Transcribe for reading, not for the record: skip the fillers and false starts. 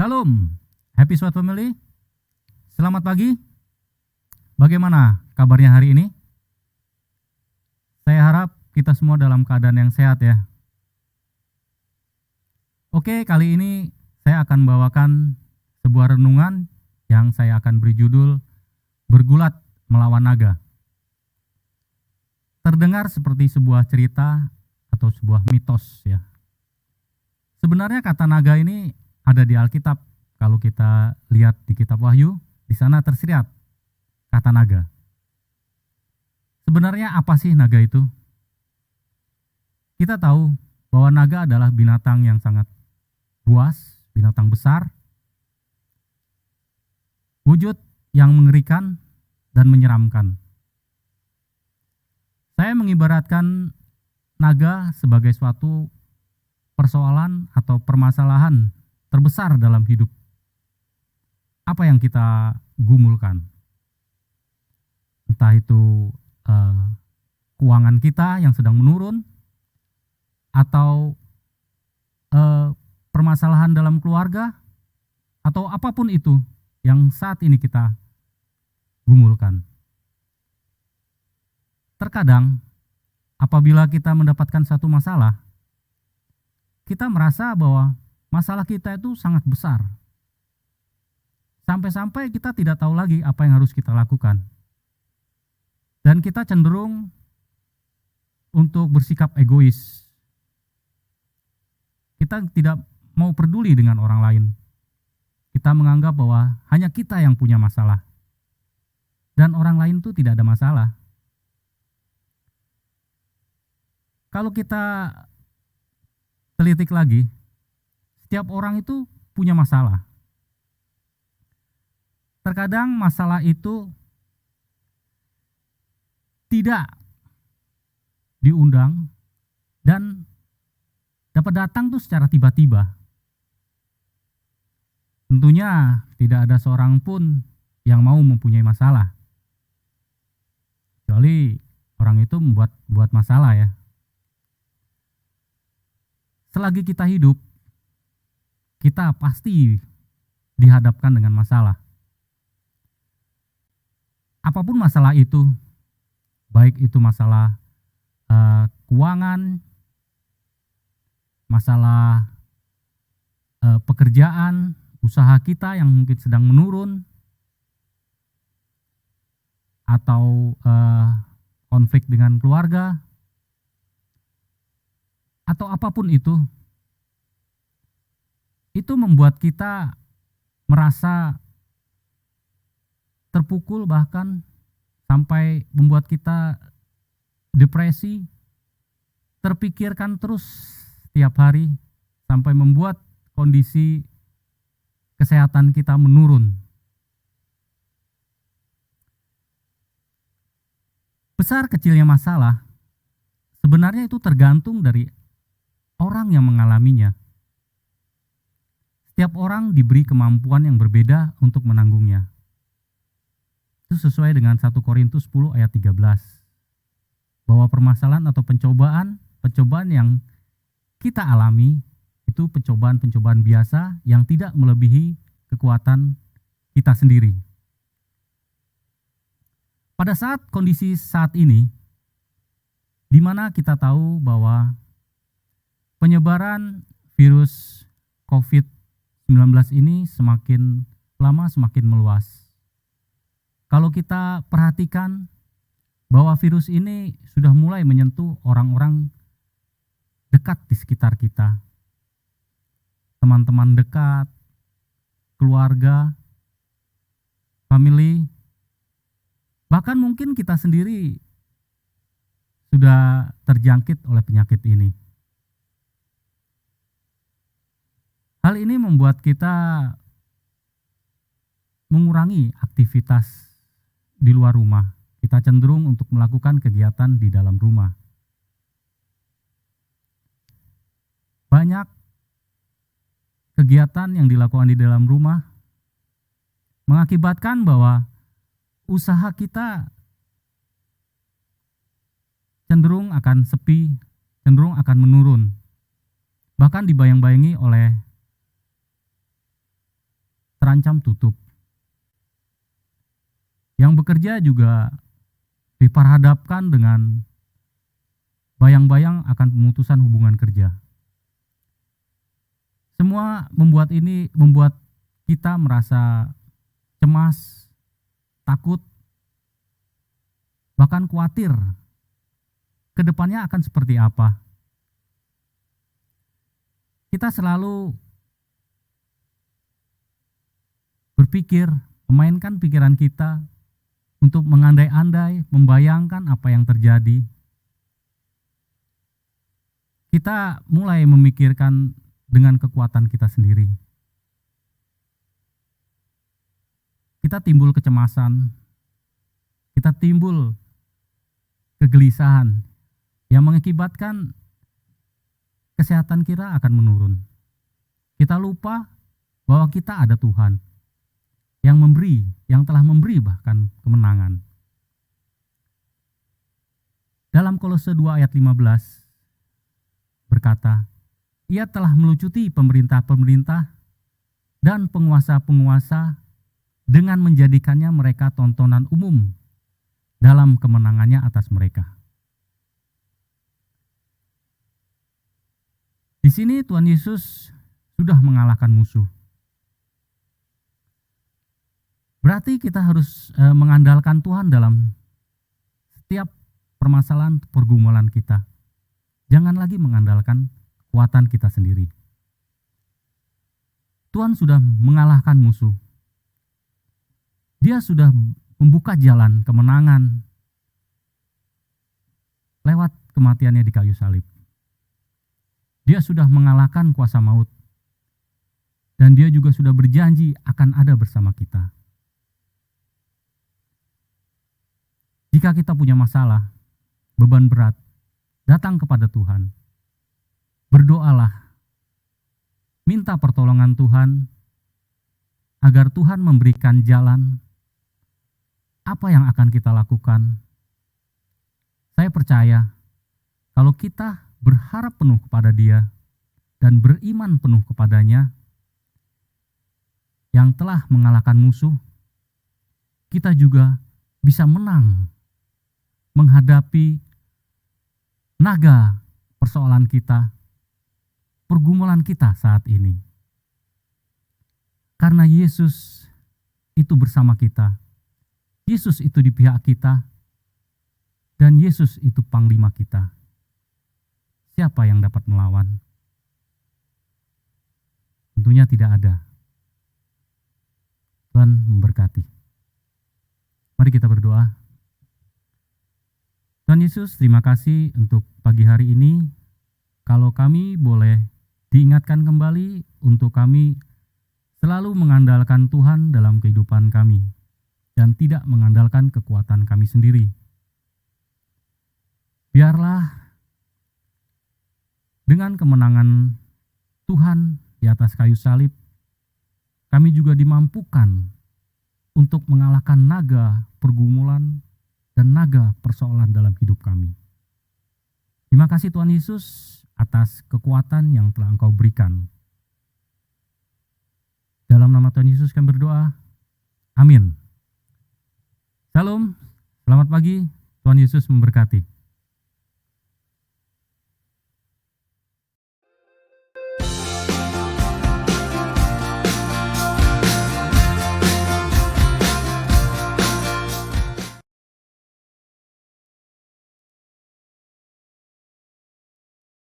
Shalom, happy SWAT family. Selamat pagi. Bagaimana kabarnya hari ini? Saya harap kita semua dalam keadaan yang sehat ya. Oke, kali ini saya akan bawakan sebuah renungan yang saya akan beri judul Bergulat Melawan Naga. Terdengar seperti sebuah cerita atau sebuah mitos ya. Sebenarnya kata naga ini ada di Alkitab. Kalau kita lihat di kitab Wahyu, di sana tersirat kata naga. Sebenarnya apa sih naga itu? Kita tahu bahwa naga adalah binatang yang sangat buas, binatang besar, wujud yang mengerikan dan menyeramkan. Saya mengibaratkan naga sebagai suatu persoalan atau permasalahan terbesar dalam hidup. Apa yang kita gumulkan? Entah itu keuangan kita yang sedang menurun, atau permasalahan dalam keluarga, atau apapun itu yang saat ini kita gumulkan. Terkadang apabila kita mendapatkan satu masalah, kita merasa bahwa masalah kita itu sangat besar. Sampai-sampai kita tidak tahu lagi apa yang harus kita lakukan. Dan kita cenderung untuk bersikap egois. Kita tidak mau peduli dengan orang lain. Kita menganggap bahwa hanya kita yang punya masalah. Dan orang lain itu tidak ada masalah. Kalau kita telitik lagi, setiap orang itu punya masalah. Terkadang masalah itu tidak diundang dan dapat datang tuh secara tiba-tiba. Tentunya tidak ada seorang pun yang mau mempunyai masalah. Kecuali orang itu buat masalah ya. Selagi kita hidup, kita pasti dihadapkan dengan masalah. Apapun masalah itu, baik itu masalah keuangan, masalah pekerjaan, usaha kita yang mungkin sedang menurun, atau konflik dengan keluarga, atau apapun itu membuat kita merasa terpukul, bahkan sampai membuat kita depresi, terpikirkan terus setiap hari, sampai membuat kondisi kesehatan kita menurun. Besar kecilnya masalah sebenarnya itu tergantung dari orang yang mengalaminya. Setiap orang diberi kemampuan yang berbeda untuk menanggungnya. Itu sesuai dengan 1 Korintus 10 ayat 13. Bahwa permasalahan atau pencobaan yang kita alami itu pencobaan biasa yang tidak melebihi kekuatan kita sendiri. Pada saat kondisi saat ini, di mana kita tahu bahwa penyebaran virus COVID-19 ini semakin lama semakin meluas. Kalau kita perhatikan bahwa virus ini sudah mulai menyentuh orang-orang dekat di sekitar kita. Teman-teman dekat, keluarga, family, bahkan mungkin kita sendiri sudah terjangkit oleh penyakit ini. Hal ini membuat kita mengurangi aktivitas di luar rumah. Kita cenderung untuk melakukan kegiatan di dalam rumah. Banyak kegiatan yang dilakukan di dalam rumah mengakibatkan bahwa usaha kita cenderung akan sepi, cenderung akan menurun. Bahkan dibayang-bayangi oleh terancam tutup. Yang bekerja juga diperhadapkan dengan bayang-bayang akan pemutusan hubungan kerja. Semua membuat kita merasa cemas, takut, bahkan khawatir ke depannya akan seperti apa. Kita selalu berpikir, memainkan pikiran kita untuk mengandai-andai, membayangkan apa yang terjadi. Kita mulai memikirkan dengan kekuatan kita sendiri. Kita timbul kecemasan, kita timbul kegelisahan yang mengakibatkan kesehatan kita akan menurun. Kita lupa bahwa kita ada Tuhan yang telah memberi bahkan kemenangan. Dalam Kolose 2 ayat 15 berkata, Ia telah melucuti pemerintah-pemerintah dan penguasa-penguasa dengan menjadikannya mereka tontonan umum dalam kemenangannya atas mereka. Di sini Tuhan Yesus sudah mengalahkan musuh. Berarti kita harus mengandalkan Tuhan dalam setiap permasalahan pergumulan kita. Jangan lagi mengandalkan kekuatan kita sendiri. Tuhan sudah mengalahkan musuh. Dia sudah membuka jalan kemenangan lewat kematiannya di kayu salib. Dia sudah mengalahkan kuasa maut. Dan dia juga sudah berjanji akan ada bersama kita. Jika kita punya masalah, beban berat, datang kepada Tuhan. Berdoalah, minta pertolongan Tuhan, agar Tuhan memberikan jalan. Apa yang akan kita lakukan? Saya percaya, kalau kita berharap penuh kepada Dia, dan beriman penuh kepadanya, yang telah mengalahkan musuh, kita juga bisa menang menghadapi naga persoalan kita, pergumulan kita saat ini. Karena Yesus itu bersama kita, Yesus itu di pihak kita, dan Yesus itu panglima kita. Siapa yang dapat melawan? Tentunya tidak ada. Tuhan memberkati. Mari kita berdoa. Tuhan Yesus, terima kasih untuk pagi hari ini. Kalau kami boleh diingatkan kembali untuk kami selalu mengandalkan Tuhan dalam kehidupan kami dan tidak mengandalkan kekuatan kami sendiri. Biarlah dengan kemenangan Tuhan di atas kayu salib, kami juga dimampukan untuk mengalahkan naga pergumulan dan naga persoalan dalam hidup kami. Terima kasih Tuhan Yesus atas kekuatan yang telah Engkau berikan. Dalam nama Tuhan Yesus kami berdoa. Amin. Shalom, selamat pagi, Tuhan Yesus memberkati.